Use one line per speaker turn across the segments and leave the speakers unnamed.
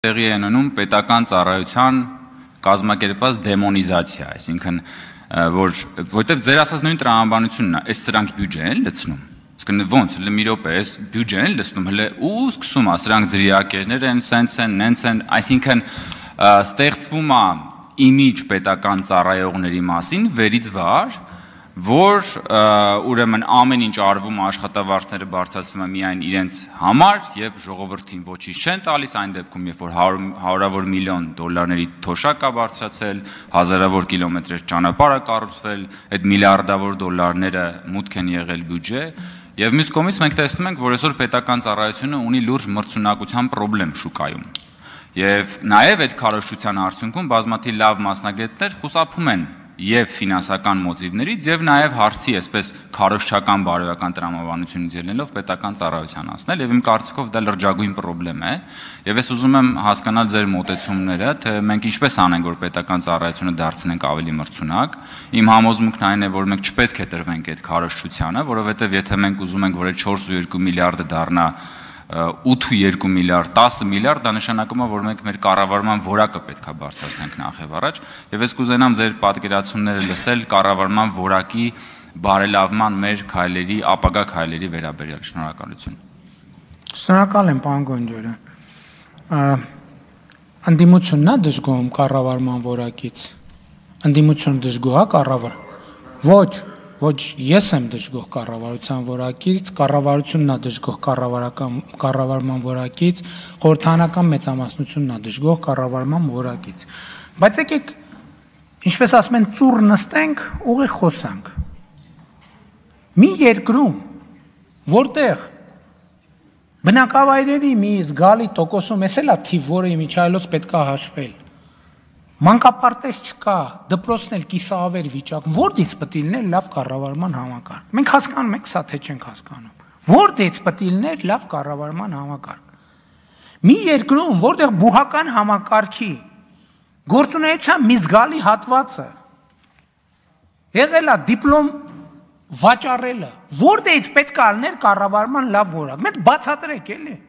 տեղի է ունենում պետական ծառայության կազմակերպված դեմոնիզացիա, այսինքն որտեղ ձեր ասած նույն տրամաբանությունն է, այս սրանք բյուջե են լցնում, իսկ ոնց մի րոպե, այս բյուջե են լցնում, հələ ու սկսում է, սրանք ձրիակերներ են, սենց են, նենց են, այսինքն ստեղծվում է իմիջ պետական ծառայողների մասին վերից վար, որ ուրեմն ամեն ինչ արվում աշխատավարձները բարձրացվում է միայն իրենց համար եւ ժողովրդին ոչինչ չեն տալիս այն դեպքում երբ որ հարյուրավոր միլիոն դոլարների թոշակ է բարձրացել, հազարավոր կիլոմետրեր ճանապարհ է կառուցվել, այդ միլիարդավոր դոլարները մուտք են եղել բյուջե եւ մյուս կողմից մենք տեսնում ենք, որ այսօր պետական ծառայությունը ունի լուրջ մրցունակության խնդրեմ շուկայում։ Եվ նաեւ այդ քարոզչության արդյունքում բազմաթիվ լավ մասնագետներ խուսափում են եւ ֆինանսական մոտիվներից եւ նաեւ հարցի այսպես քարոզչական բարոյական տրամաբանությունից ելնելով պետական ծառայության անցնել եւ իմ կարծիքով դա լրջագույն խնդրեմ է եւ ես ուզում եմ հասկանալ ձեր մոտեցումները թե մենք ինչպես անենք որ պետական ծառայությունը դարձնենք ավելի մրցունակ իմ համոզմունքն այն է որ մենք չպետք է տրվենք այդ քարոզչությանը որովհետեւ եթե մենք ուզում ենք որ այդ 4.2 միլիարդը դառնա 8.2 միլիարդ, 10 միլիարդ, դա նշանակում է, որ մենք մեր կառավարման որակը պետք է բարձրացնենք նախ առաջ, եւ ես կուզենամ ձեր պատկերացումները լսել կառավարման որակի բարելավման մեր քայլերի, ապագա քայլերի վերաբերյալ։ Շնորհակալություն։
Շնորհակալ եմ, պարոն Գոնջարյան։ Անդիմությունն է դժգոհում կառավարման որակից։ Անդիմությունը դժգոհ է կառավար։ Ոչ, ես եմ դժգոհ կառավարության որակից, կառավարությունն է դժգոհ կառավարման որակից, խորհրդարանական մեծամասնությունն է դժգոհ կառավարման որակից։ Բայց եկեք, ինչպես ասում են, ծուռ նստենք, ուղիղ խոսանք։ Մի երկրում, որտեղ բնակավայրերի մի զգալի տոկոսում, էս էլ է թիվ, որը իմիջայլոց պետք է հաշվել։ Մանկապարտեզ չկա, դպրոցն էլ կիսավեր վիճակում, որտեղից պետք է լիներ լավ կառավարման համակարգ։ Մենք հասկանում ենք սա, թե չենք հասկանում։ Որտեղից պետք է լիներ լավ կառավարման համակարգ։ Մի երկրում, որտեղ բուհական համակարգի գործունեության մի զգալի հատվածը եղել է դիպլոմ վաճառելը, որտեղից պետք է լիներ կառավարման լավ որակ։ Մենք բացատրեք էլի։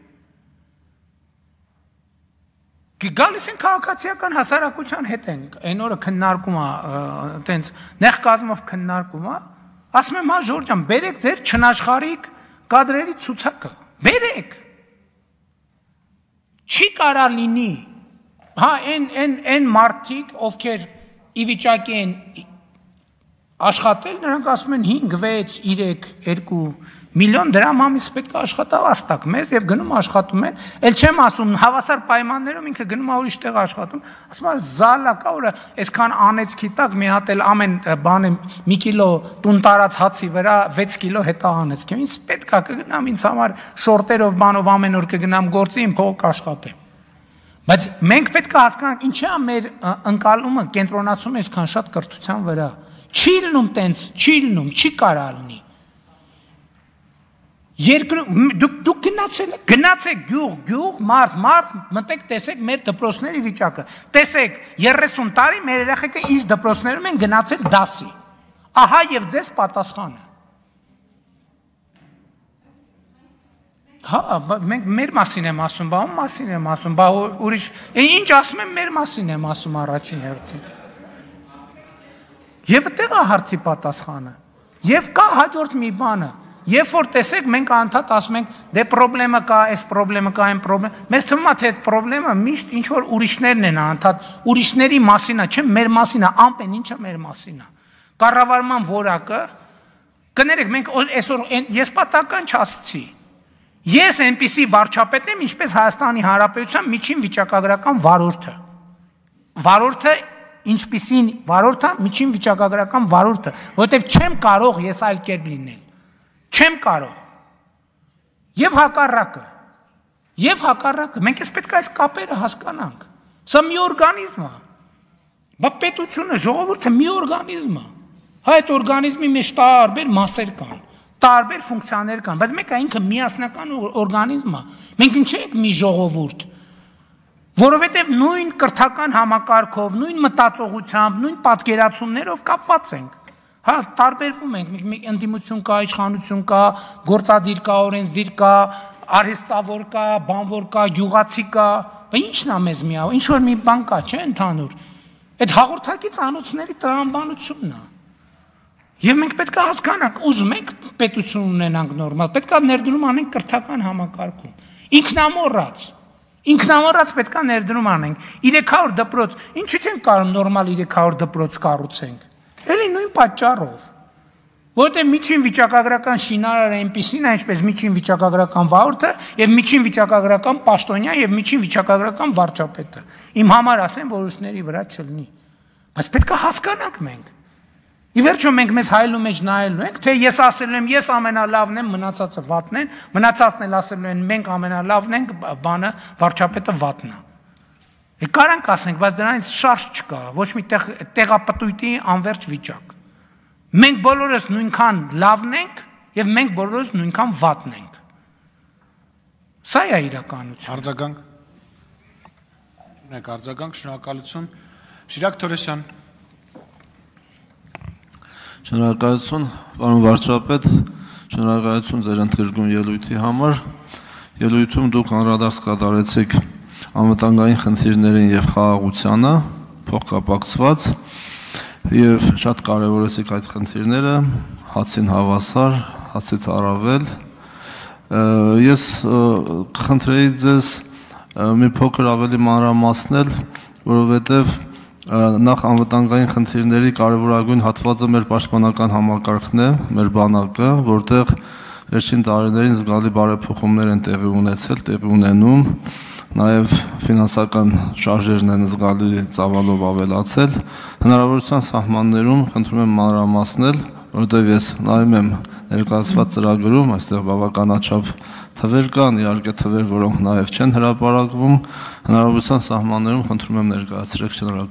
Գալիս են քաղաքացիական հասարակության հետ ենք, այն օրը քննարկում է, տենց նեղ կազմով քննարկում է, ասում եմ, հա Ժորժ ջան, բերեք ձեր չնաշխարհիկ կադրերի ցուցակը, բերեք։ Չի կարա լինի, հա այն մարդիկ, ովքեր ի վիճակի են աշխատել, նրանք ասում են 5, 6, 3, 2 միլիոն դրամ ամիս պետք է աշխատավարձ տակ մեզ եւ գնում աշխատում են, էլ չեմ ասում հավասար պայմաններում ինքը գնում է ուրիշ տեղ աշխատում, ասում է զալա կա որը այսքան անեցքի տակ մի հատ էլ ամեն բանը մի կիլո տուն տարած հացի վրա 6 կիլո հետա անեցքի, ինձ պետք է կգնամ ինձ համար շորտերով բանով ամեն օր կգնամ գործի իմ փողը կաշխատեմ։ Բայց մենք պետք է հասկանանք ինչի է մեր ընկալումը կենտրոնացում է այսքան շատ կրթության վրա։ Չի լինում տենց, չի լինում, չի կարա լինի։ Դուք գնացեք գյուղ, մարզ, մտեք տեսեք մեր դպրոցների վիճակը, տեսեք 30 տարի մեր երեխեքը ինչ դպրոցներում են գնացել դասի, ահա և ձեզ պատասխանը, հա, մենք մեր մասին եմ ասում, բա ում մասին եմ ասում, բա ուրիշ, ինչ ասում եմ մեր մասին եմ ասում առաջին հերթին, և տեղ է հարցի պատասխանը, և կա հաջորդ մի բանը, Երբ որ տեսեք, մենք անդադ ասում ենք, դե պրոբլեմը կա, այս պրոբլեմը կա, այն պրոբլեմ, մեզ թվում է, թե այդ պրոբլեմը միշտ ինչ-որ ուրիշներն են անդադ, ուրիշների մասին է, չէ, մեր մասին է, ամեն ինչը մեր մասին է։ Կառավարման որակը, կներեք, մենք այսօր, ես պատական չասցի, ես այնպիսի վարչապետ եմ, ինչպես Հայաստանի Հանրապետության միջին վիճակագրական վարորդը, վարորդը ինչպիսին վարորդը, միջին վիճակագրական վարորդը, որովհետև չեմ կարող ես այլ կերպ լինել Չեմ կարող, և հակառակը, մենք ես պետք է այս կապերը հասկանանք, սա մի օրգանիզմ է, բա պետությունը, ժողովուրդը մի օրգանիզմ է, հա այդ օրգանիզմի մեջ տարբեր մասեր կան, տարբեր ֆունկցիաներ կան, բայց մենք ինքը միասնական օրգանիզմ է, մենք ինչ ենք մի ժողովուրդ, որովհետև նույն կրթական համակարգով, նույն մտածողությամբ, նույն պատկերացումներով կապված ենք, Հա, տարբերվում ենք, մեկ ընդդիմություն կա, իշխանություն կա, գործադիր կա, օրենսդիր կա, արհեստավոր կա, բանվոր կա, գյուղացի կա, բայց ի՞նչն է մեզ միավ, ինչ որ մի բան կա, չէ՞, ընդհանուր։ Այդ հաղորդակի ծանոթների տրամաբանությունն է։ Եվ մենք պետք է հասկանանք, ուզում ենք պետություն ունենանք նորմալ, պետք է ներդրում անենք կրթական համակարգում։ Ինքնամոռաց պետք է ներդրում անենք։ 300 դպրոց, ինչու՞ չենք կարող նորմալ 300 դպրոց կառուցենք։ Էլի նույն պատճառով։ Որտեղ միջին վիճակագրական շինարարը այնպեսին է, ինչպես միջին վիճակագրական վարորդը եւ միջին վիճակագրական պաշտոնյա եւ միջին վիճակագրական վարչապետը։ Իմ համար ասեն որոշների վրա չլինի։ Բայց պետք է հասկանանք մենք։ Ի վերջո մենք մեզ հայելու մեջ նայելու ենք, թե ես ասելու եմ, ես ամենալավն եմ, մնացածը վատն են, մնացածն էլ ասելու են, մենք ամենալավն ենք, բանը վարչապետը վատն է։ Կարանք ասենք, բայց դրանից շարժ չկա, ոչ մի տեղապտույտի անվերջ վիճակ։ Մենք բոլորս նույնքան լավն ենք եւ մենք բոլորս նույնքան վատն ենք։ Սա է իրականություն։
Արձագանք, շնորհակալություն։ Շիրակ Թորեսյան։
Շնորհակալություն, պարոն վարչապետ, շնորհակալություն ձեր ընդգրկուն ելույթի համար։ Ելույթում դուք անդրադարձ կատարեցիք անվտանգային խնդիրներին եւ խաղաղությանը, փոխկապակցված եւ շատ կարեւորեցիք այդ խնդիրները, հացին հավասար, հացից առավել։ Ես կխնդրեի ձեզ մի փոքր ավելի մանրամասնել, որովհետեւ նախ անվտանգային խնդիրների կարևորագույն հատվածը մեր պաշտպանական համակարգն է, մեր բանակը, որտեղ վերջին տարիներին զգալի բարեփոխումներ են տեղի ունեցել, տեղի ունենում, նաև ֆինանսական շարժերն են զգալի ծավալով ավելացել։ Հնարավորության սահմաններում խնդրում եմ մանրամասնել, որովհետև ես նայում եմ ներկայացված ծրագրում, այստեղ բավականաչափ թվեր կան, իհարկե թվեր, որոնք նաև չեն հրապարակվում, հնարավորության սահմաններում խնդրում եմ ներկայացրեք, շնորհակալ